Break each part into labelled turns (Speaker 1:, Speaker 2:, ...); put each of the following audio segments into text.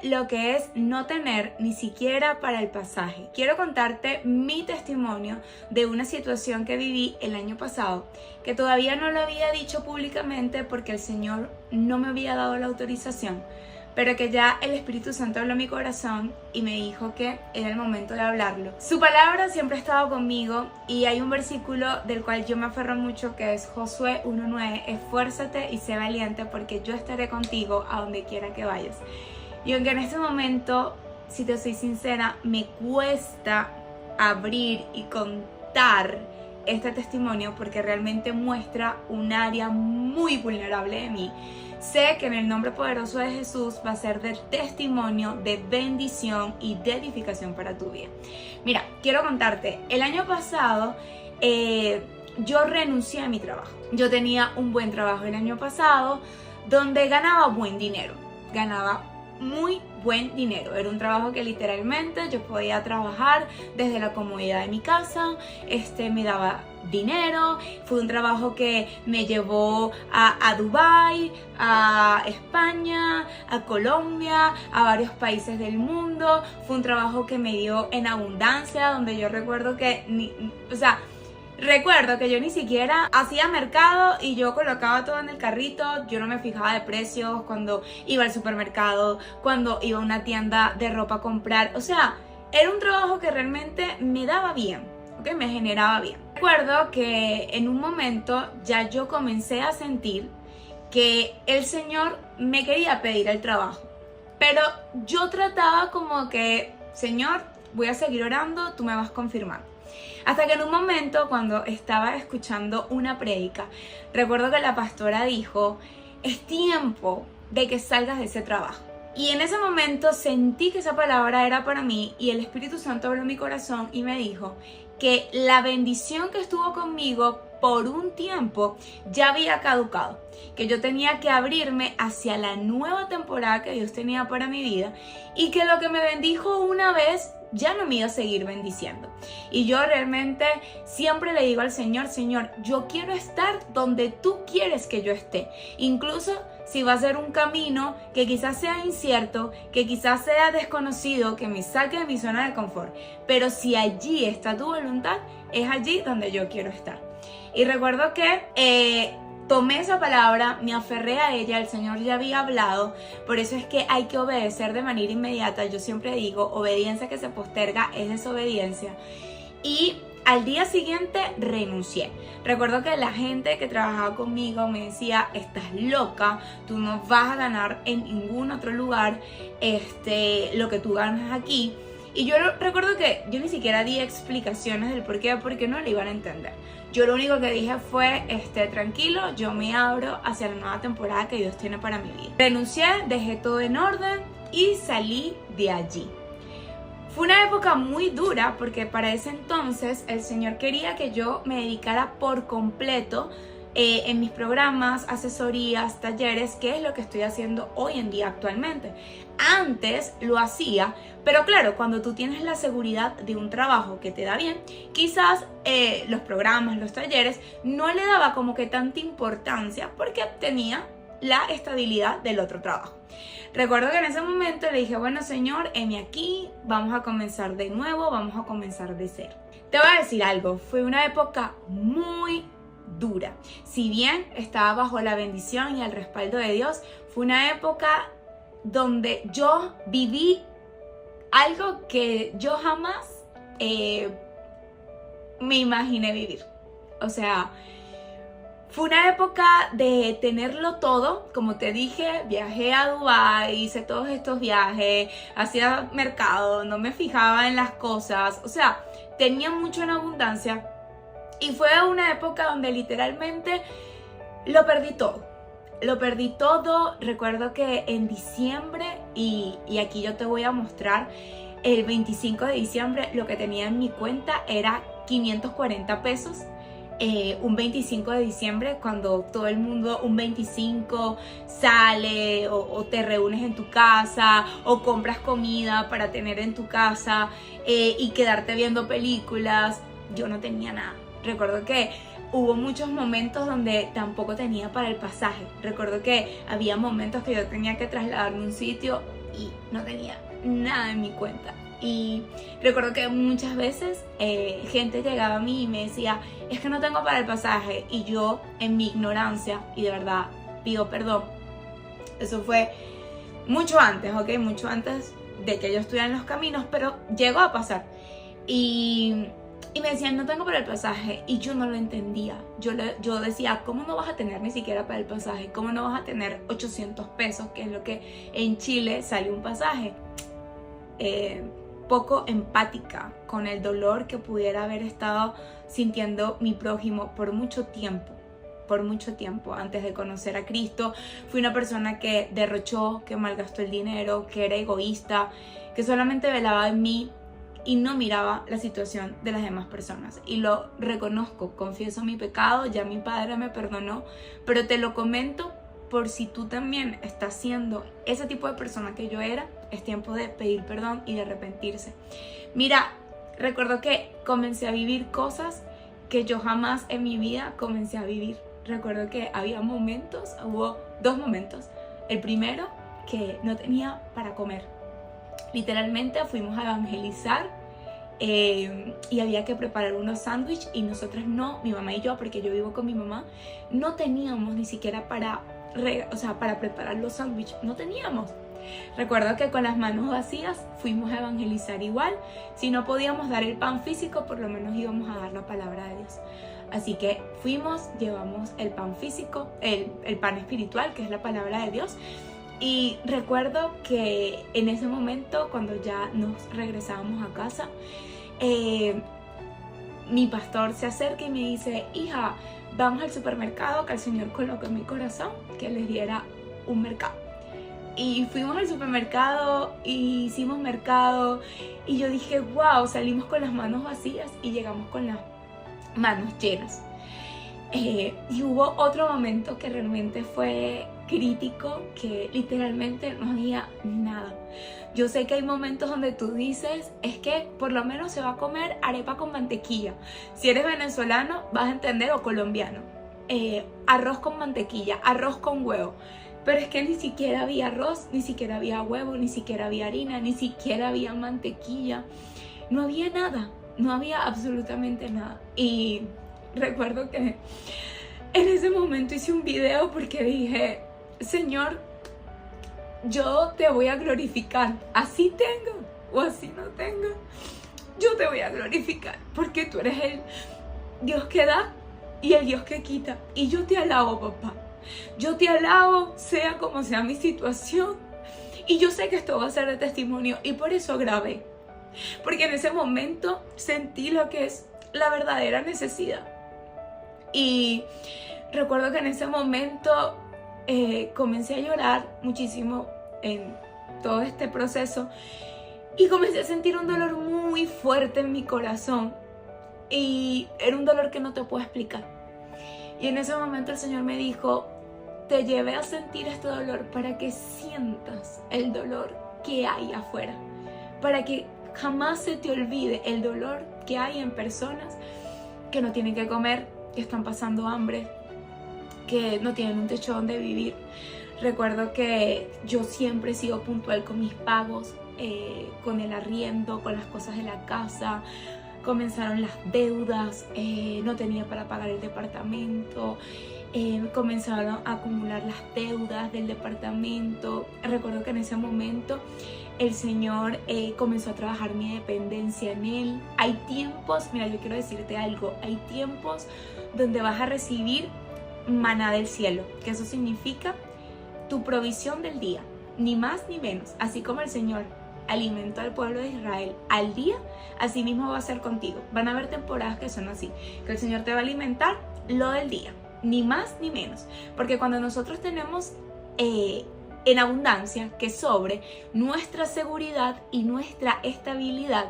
Speaker 1: lo que es no tener ni siquiera para el pasaje. Quiero contarte mi testimonio de una situación que viví el año pasado, que todavía no lo había dicho públicamente porque el Señor no me había dado la autorización, pero que ya el Espíritu Santo habló a mi corazón y me dijo que era el momento de hablarlo. Su palabra siempre ha estado conmigo y hay un versículo del cual yo me aferro mucho que es Josué 1:9, esfuérzate y sé valiente porque yo estaré contigo a donde quiera que vayas. Y aunque en este momento, si te soy sincera, me cuesta abrir y contar este testimonio porque realmente muestra un área muy vulnerable de mí, sé que en el nombre poderoso de Jesús va a ser de testimonio, de bendición y de edificación para tu vida. Mira, quiero contarte, el año pasado yo renuncié a mi trabajo. Yo tenía un buen trabajo el año pasado donde ganaba buen dinero, ganaba muy buen dinero. Era un trabajo que literalmente yo podía trabajar desde la comodidad de mi casa, me daba dinero. Fue un trabajo que me llevó a Dubái, a España, a Colombia, a varios países del mundo. Fue un trabajo que me dio en abundancia, donde yo recuerdo que yo ni siquiera hacía mercado y yo colocaba todo en el carrito. Yo no me fijaba de precios cuando iba al supermercado, cuando iba a una tienda de ropa a comprar. O sea, era un trabajo que realmente me daba bien, ¿ok? Me generaba bien. Recuerdo que en un momento ya yo comencé a sentir que el Señor me quería pedir el trabajo. Pero yo trataba como que, Señor, voy a seguir orando, tú me vas confirmando. Hasta que en un momento, cuando estaba escuchando una prédica, recuerdo que la pastora dijo, es tiempo de que salgas de ese trabajo. Y en ese momento sentí que esa palabra era para mí y el Espíritu Santo abrió mi corazón y me dijo que la bendición que estuvo conmigo por un tiempo ya había caducado, que yo tenía que abrirme hacia la nueva temporada que Dios tenía para mi vida y que lo que me bendijo una vez ya no me iba a seguir bendiciendo. Y yo realmente siempre le digo al Señor, Señor, yo quiero estar donde tú quieres que yo esté. Incluso si va a ser un camino que quizás sea incierto, que quizás sea desconocido, que me saque de mi zona de confort. Pero si allí está tu voluntad, es allí donde yo quiero estar. Y recuerdo que tomé esa palabra, me aferré a ella, el Señor ya había hablado, por eso es que hay que obedecer de manera inmediata. Yo siempre digo, obediencia que se posterga es desobediencia. Y al día siguiente renuncié. Recuerdo que la gente que trabajaba conmigo me decía, estás loca, tú no vas a ganar en ningún otro lugar lo que tú ganas aquí. Y yo recuerdo que yo ni siquiera di explicaciones del por qué, porque no lo iban a entender. Yo lo único que dije fue, tranquilo, yo me abro hacia la nueva temporada que Dios tiene para mi vida. Renuncié, dejé todo en orden y salí de allí. Fue una época muy dura porque para ese entonces el Señor quería que yo me dedicara por completo en mis programas, asesorías, talleres, que es lo que estoy haciendo hoy en día actualmente. Antes lo hacía, pero claro, cuando tú tienes la seguridad de un trabajo que te da bien, quizás los programas, los talleres, no le daba como que tanta importancia porque tenía la estabilidad del otro trabajo. Recuerdo que en ese momento le dije, bueno, Señor, heme aquí, vamos a comenzar de nuevo, vamos a comenzar de cero. Te voy a decir algo, fue una época muy dura. Si bien estaba bajo la bendición y el respaldo de Dios, fue una época donde yo viví algo que yo jamás me imaginé vivir. O sea, fue una época de tenerlo todo, como te dije, viajé a Dubái, hice todos estos viajes, hacía mercado, no me fijaba en las cosas, o sea, tenía mucho en abundancia y fue una época donde literalmente lo perdí todo. Lo perdí todo. Recuerdo que en diciembre, y aquí yo te voy a mostrar, el 25 de diciembre lo que tenía en mi cuenta era 540 pesos. Un 25 de diciembre, cuando todo el mundo un 25 sale o te reúnes en tu casa o compras comida para tener en tu casa y quedarte viendo películas, yo no tenía nada. Recuerdo que hubo muchos momentos donde tampoco tenía para el pasaje. Recuerdo que había momentos que yo tenía que trasladarme a un sitio y no tenía nada en mi cuenta. Y recuerdo que muchas veces gente llegaba a mí y me decía, es que no tengo para el pasaje, y yo en mi ignorancia, y de verdad pido perdón, eso fue mucho antes, ¿ok? Mucho antes de que yo estuviera en los caminos, pero llegó a pasar. Y me decían, no tengo para el pasaje, y yo no lo entendía. Yo decía, ¿cómo no vas a tener ni siquiera para el pasaje? ¿Cómo no vas a tener 800 pesos, que es lo que en Chile sale un pasaje? Poco empática con el dolor que pudiera haber estado sintiendo mi prójimo por mucho tiempo. Por mucho tiempo, antes de conocer a Cristo, fui una persona que derrochó, que malgastó el dinero, que era egoísta, que solamente velaba en mí y no miraba la situación de las demás personas. Y lo reconozco, confieso mi pecado, ya mi padre me perdonó, pero te lo comento por si tú también estás siendo ese tipo de persona que yo era. Es tiempo de pedir perdón y de arrepentirse. Mira, recuerdo que comencé a vivir cosas que yo jamás en mi vida comencé a vivir. Recuerdo que había momentos, hubo 2 momentos. El primero, que no tenía para comer. Literalmente fuimos a evangelizar y había que preparar unos sándwiches, y nosotras no, mi mamá y yo, porque yo vivo con mi mamá, no teníamos ni siquiera para preparar los sándwiches, no teníamos. Recuerdo que con las manos vacías fuimos a evangelizar igual. Si no podíamos dar el pan físico, por lo menos íbamos a dar la palabra de Dios. Así que fuimos, llevamos el pan físico, el pan espiritual, que es la palabra de Dios. Y recuerdo que en ese momento, cuando ya nos regresábamos a casa, mi pastor se acerca y me dice, hija, vamos al supermercado, que el Señor colocó en mi corazón que les diera un mercado. Y fuimos al supermercado, y hicimos mercado, y yo dije, wow, salimos con las manos vacías y llegamos con las manos llenas. Y hubo otro momento que realmente fue crítico, que literalmente no había nada. Yo sé que hay momentos donde tú dices, es que por lo menos se va a comer arepa con mantequilla. Si eres venezolano vas a entender, o colombiano, arroz con mantequilla, arroz con huevo. Pero es que ni siquiera había arroz, ni siquiera había huevo, ni siquiera había harina, ni siquiera había mantequilla. No había nada, no había absolutamente nada. Y recuerdo que en ese momento hice un video porque dije, Señor, yo te voy a glorificar, así tengo o así no tengo, yo te voy a glorificar, porque tú eres el Dios que da y el Dios que quita. Y yo te alabo, papá. Yo te alabo, sea como sea mi situación. Y yo sé que esto va a ser de testimonio, y por eso grabé. Porque en ese momento sentí lo que es la verdadera necesidad. Y recuerdo que en ese momento comencé a llorar muchísimo en todo este proceso. Y comencé a sentir un dolor muy fuerte en mi corazón. Y era un dolor que no te puedo explicar. Y en ese momento el Señor me dijo, te llevé a sentir este dolor para que sientas el dolor que hay afuera. Para que jamás se te olvide el dolor que hay en personas que no tienen que comer, que están pasando hambre, que no tienen un techo donde vivir. Recuerdo que yo siempre he sido puntual con mis pagos, con el arriendo, con las cosas de la casa. Comenzaron las deudas, no tenía para pagar el departamento, comenzaron a acumular las deudas del departamento. Recuerdo que en ese momento el Señor comenzó a trabajar mi dependencia en Él. Hay tiempos, mira, yo quiero decirte algo, hay tiempos donde vas a recibir maná del cielo, que eso significa tu provisión del día, ni más ni menos. Así como el Señor alimentó al pueblo de Israel al día, así mismo va a ser contigo. Van a haber temporadas que son así, que el Señor te va a alimentar lo del día, ni más ni menos. Porque cuando nosotros tenemos en abundancia, que sobre, nuestra seguridad y nuestra estabilidad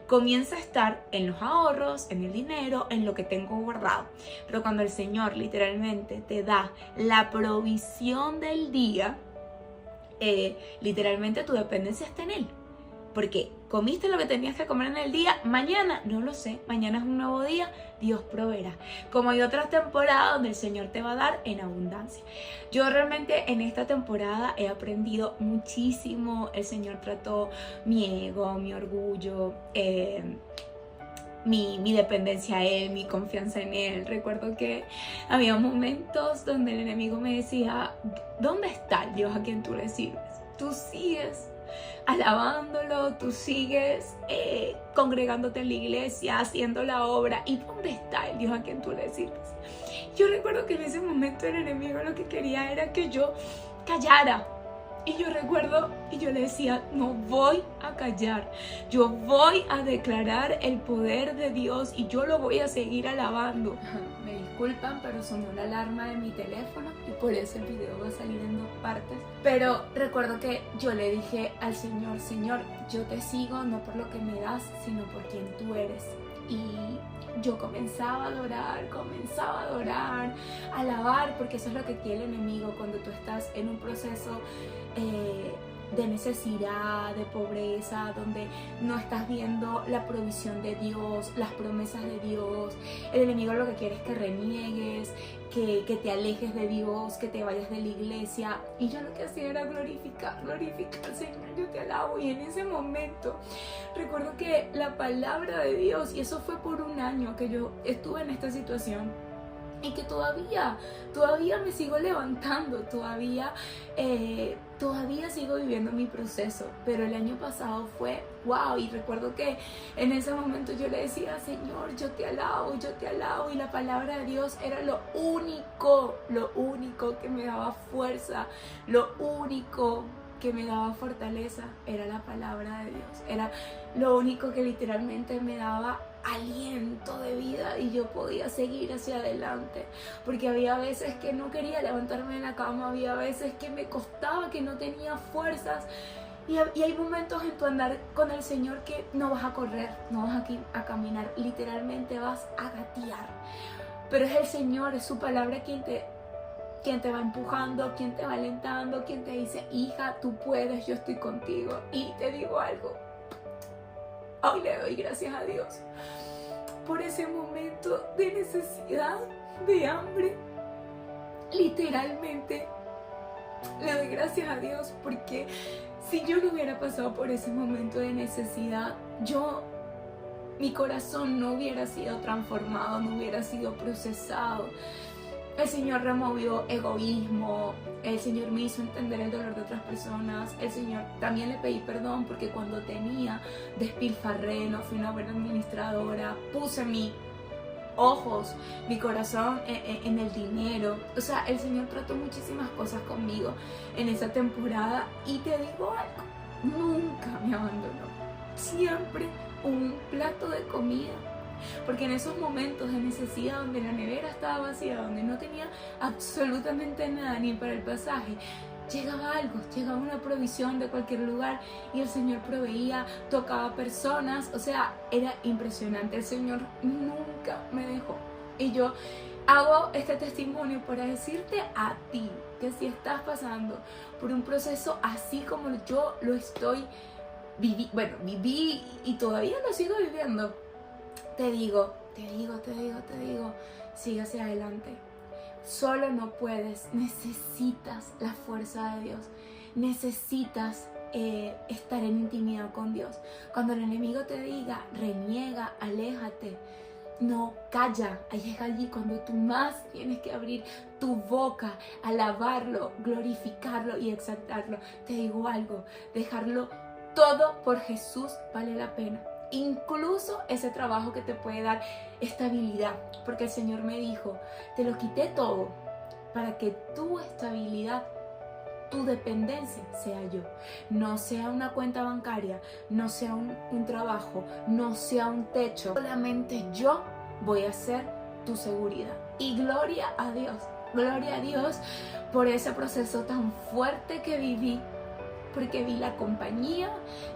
Speaker 1: comienza a estar en los ahorros, en el dinero, en lo que tengo guardado. Pero cuando el Señor literalmente te da la provisión del día, literalmente tu dependencia está en Él. Porque comiste lo que tenías que comer en el día, mañana, no lo sé, mañana es un nuevo día, Dios proveerá. Como hay otras temporadas donde el Señor te va a dar en abundancia. Yo realmente en esta temporada he aprendido muchísimo. El Señor trató mi ego, mi orgullo, mi dependencia a Él, mi confianza en Él. Recuerdo que había momentos donde el enemigo me decía, ¿dónde está el Dios a quien tú le sirves? Tú sigues alabándolo, tú sigues congregándote en la iglesia, haciendo la obra. ¿Y dónde está el Dios a quien tú le sirves? Yo recuerdo que en ese momento el enemigo lo que quería era que yo callara. Y yo recuerdo, y yo le decía, no voy a callar, yo voy a declarar el poder de Dios y yo lo voy a seguir alabando. Me disculpan, pero sonó la alarma de mi teléfono y por eso el video va a salir en 2 partes. Pero recuerdo que yo le dije al Señor, Señor, yo te sigo no por lo que me das, sino por quien tú eres. Y yo comenzaba a adorar, a alabar, porque eso es lo que quiere el enemigo cuando tú estás en un proceso de necesidad, de pobreza, donde no estás viendo la provisión de Dios, las promesas de Dios. El enemigo lo que quiere es que reniegues, que te alejes de Dios, que te vayas de la iglesia. Y yo lo que hacía era glorificar, Señor, yo te alabo. Y en ese momento recuerdo que la palabra de Dios, y eso fue por 1 año que yo estuve en esta situación, y que todavía me sigo levantando, todavía sigo viviendo mi proceso, pero el año pasado fue wow. Y recuerdo que en ese momento yo le decía, Señor, yo te alabo, y la palabra de Dios era lo único que me daba fuerza, lo único que me daba fortaleza, era la palabra de Dios, era lo único que literalmente me daba aliento de vida y yo podía seguir hacia adelante, porque había veces que no quería levantarme de la cama, había veces que me costaba, que no tenía fuerzas, y hay momentos en tu andar con el Señor que no vas a correr, no vas a caminar, literalmente vas a gatear, pero es el Señor, es su palabra quien te va empujando, quien te va alentando, quien te dice, hija, tú puedes, yo estoy contigo. Y te digo algo, hoy le doy gracias a Dios por ese momento de necesidad, de hambre. Literalmente le doy gracias a Dios, porque si yo no hubiera pasado por ese momento de necesidad, mi corazón no hubiera sido transformado, no hubiera sido procesado. El Señor removió egoísmo, el Señor me hizo entender el dolor de otras personas, el Señor también le pedí perdón porque cuando tenía despilfarré, no fui una buena administradora, puse mis ojos, mi corazón en el dinero. O sea, el Señor trató muchísimas cosas conmigo en esa temporada y te digo algo, nunca me abandonó, siempre un plato de comida. Porque en esos momentos de necesidad, donde la nevera estaba vacía, donde no tenía absolutamente nada ni para el pasaje, llegaba algo, llegaba una provisión de cualquier lugar y el Señor proveía, tocaba personas, o sea, era impresionante. El Señor nunca me dejó. Y yo hago este testimonio para decirte a ti que si estás pasando por un proceso así como yo lo estoy viví y todavía lo sigo viviendo, te digo, sigue hacia adelante. Solo no puedes, necesitas la fuerza de Dios, necesitas estar en intimidad con Dios. Cuando el enemigo te diga, reniega, aléjate, no, calla, ahí es allí cuando tú más tienes que abrir tu boca, alabarlo, glorificarlo y exaltarlo. Te digo algo, dejarlo todo por Jesús vale la pena. Incluso ese trabajo que te puede dar estabilidad, porque el Señor me dijo, te lo quité todo para que tu estabilidad, tu dependencia sea yo, no sea una cuenta bancaria, no sea un trabajo, no sea un techo, solamente yo voy a ser tu seguridad. Y gloria a Dios por ese proceso tan fuerte que viví, porque vi la compañía,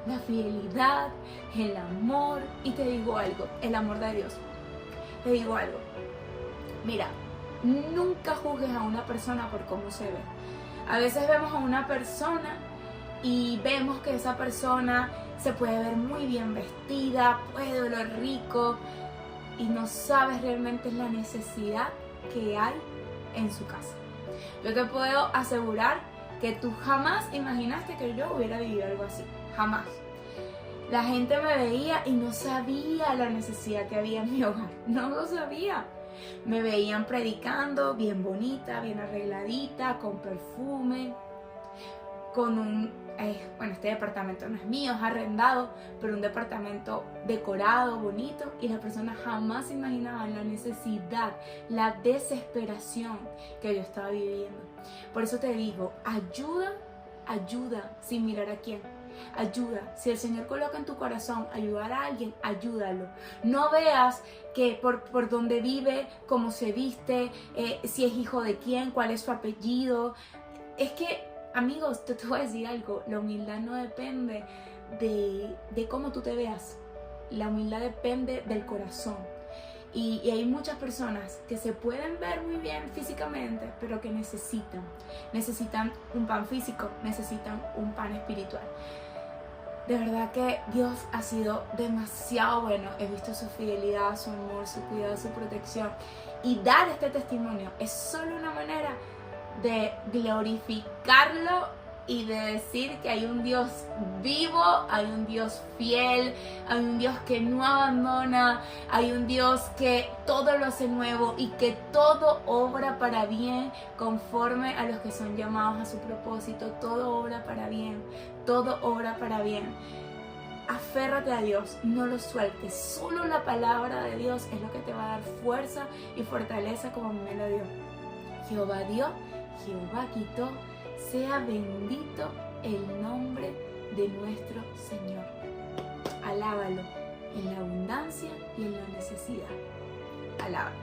Speaker 1: la fidelidad, el amor. Y te digo algo, el amor de Dios. Te digo algo, mira, nunca juzgues a una persona por cómo se ve. A veces vemos a una persona y vemos que esa persona se puede ver muy bien vestida, puede oler rico y no sabes realmente la necesidad que hay en su casa. Yo te puedo asegurar que tú jamás imaginaste que yo hubiera vivido algo así, jamás. La gente me veía y no sabía la necesidad que había en mi hogar, no lo sabía. Me veían predicando, bien bonita, bien arregladita, con perfume, con un... este departamento no es mío, es arrendado, pero un departamento decorado, bonito, y las personas jamás imaginaban la necesidad, la desesperación que yo estaba viviendo. Por eso te digo, ayuda sin mirar a quién. Ayuda, si el Señor coloca en tu corazón ayudar a alguien, ayúdalo. No veas que por dónde vive, cómo se viste, si es hijo de quién, cuál es su apellido. Es que, amigos, te voy a decir algo, la humildad no depende de cómo tú te veas, la humildad depende del corazón. Y hay muchas personas que se pueden ver muy bien físicamente, pero que necesitan un pan físico, necesitan un pan espiritual. De verdad que Dios ha sido demasiado bueno. He visto su fidelidad, su amor, su cuidado, su protección. Y dar este testimonio es solo una manera de glorificarlo y de decir que hay un Dios vivo, hay un Dios fiel, hay un Dios que no abandona, hay un Dios que todo lo hace nuevo y que todo obra para bien conforme a los que son llamados a su propósito. Todo obra para bien, todo obra para bien. Aférrate a Dios, no lo sueltes. Solo la palabra de Dios es lo que te va a dar fuerza y fortaleza como a mí me lo dio. Jehová dio, Jehová quitó. Sea bendito el nombre de nuestro Señor. Alábalo en la abundancia y en la necesidad. Alábalo.